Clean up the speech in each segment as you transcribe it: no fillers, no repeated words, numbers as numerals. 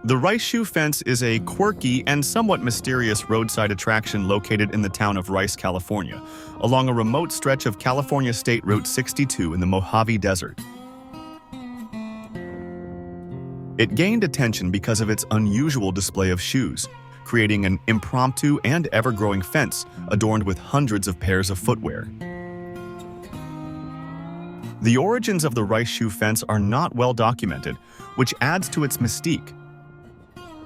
The Rice Shoe Fence is a quirky and somewhat mysterious roadside attraction located in the town of Rice, California, along a remote stretch of California State Route 62 in the Mojave Desert. It gained attention because of its unusual display of shoes, creating an impromptu and ever-growing fence adorned with hundreds of pairs of footwear. The origins of the Rice Shoe Fence are not well documented, which adds to its mystique.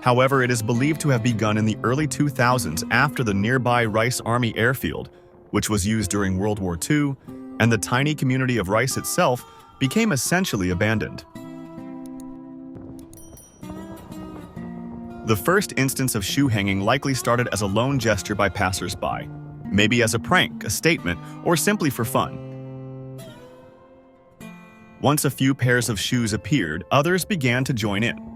However, it is believed to have begun in the early 2000s after the nearby Rice Army Airfield, which was used during World War II, and the tiny community of Rice itself became essentially abandoned. The first instance of shoe hanging likely started as a lone gesture by passersby, maybe as a prank, a statement, or simply for fun. Once a few pairs of shoes appeared, others began to join in.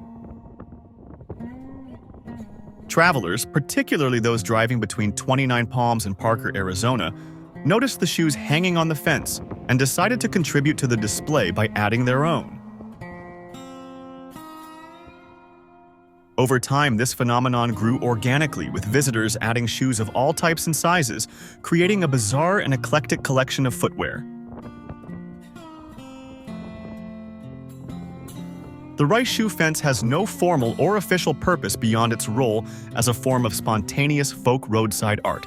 Travelers, particularly those driving between Twentynine Palms and Parker, Arizona, noticed the shoes hanging on the fence and decided to contribute to the display by adding their own. Over time, this phenomenon grew organically, with visitors adding shoes of all types and sizes, creating a bizarre and eclectic collection of footwear. The Rice Shoe Fence has no formal or official purpose beyond its role as a form of spontaneous folk roadside art.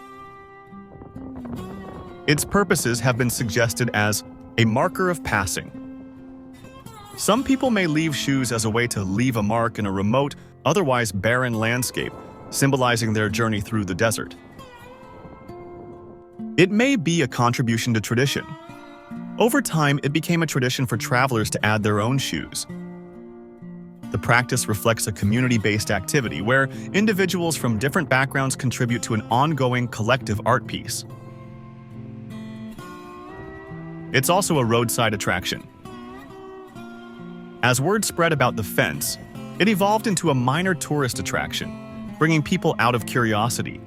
Its purposes have been suggested as a marker of passing. Some people may leave shoes as a way to leave a mark in a remote, otherwise barren landscape, symbolizing their journey through the desert. It may be a contribution to tradition. Over time, it became a tradition for travelers to add their own shoes. The practice reflects a community-based activity where individuals from different backgrounds contribute to an ongoing collective art piece. It's also a roadside attraction. As word spread about the fence, it evolved into a minor tourist attraction, bringing people out of curiosity.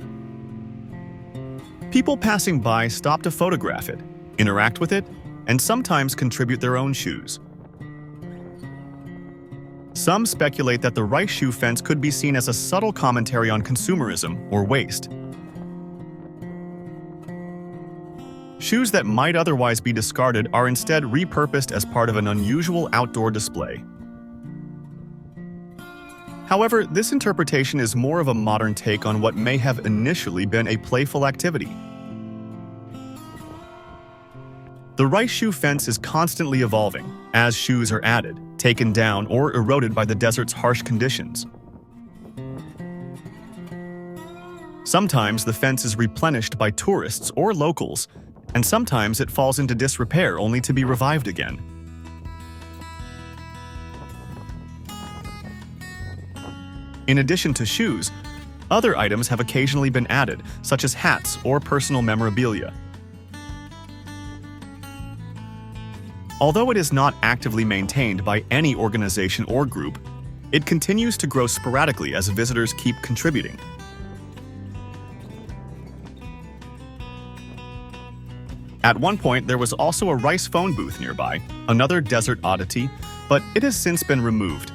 People passing by stop to photograph it, interact with it, and sometimes contribute their own shoes. Some speculate that the Rice Shoe Fence could be seen as a subtle commentary on consumerism or waste. Shoes that might otherwise be discarded are instead repurposed as part of an unusual outdoor display. However, this interpretation is more of a modern take on what may have initially been a playful activity. The Rice Shoe Fence is constantly evolving as shoes are added, taken down, or eroded by the desert's harsh conditions. Sometimes the fence is replenished by tourists or locals, and sometimes it falls into disrepair only to be revived again. In addition to shoes, other items have occasionally been added, such as hats or personal memorabilia. Although it is not actively maintained by any organization or group, it continues to grow sporadically as visitors keep contributing. At one point, there was also a Rice phone booth nearby, another desert oddity, but it has since been removed.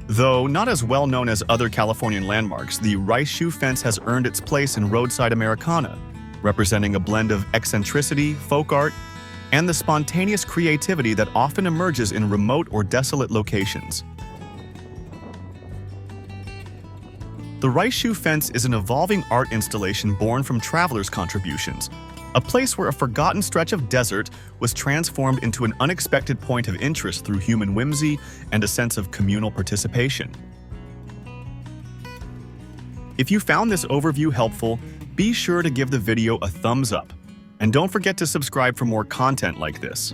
Though not as well known as other Californian landmarks, the Rice Shoe Fence has earned its place in roadside Americana, representing a blend of eccentricity, folk art, and the spontaneous creativity that often emerges in remote or desolate locations. The Rice Shoe Fence is an evolving art installation born from travelers' contributions, a place where a forgotten stretch of desert was transformed into an unexpected point of interest through human whimsy and a sense of communal participation. If you found this overview helpful, be sure to give the video a thumbs up, and don't forget to subscribe for more content like this.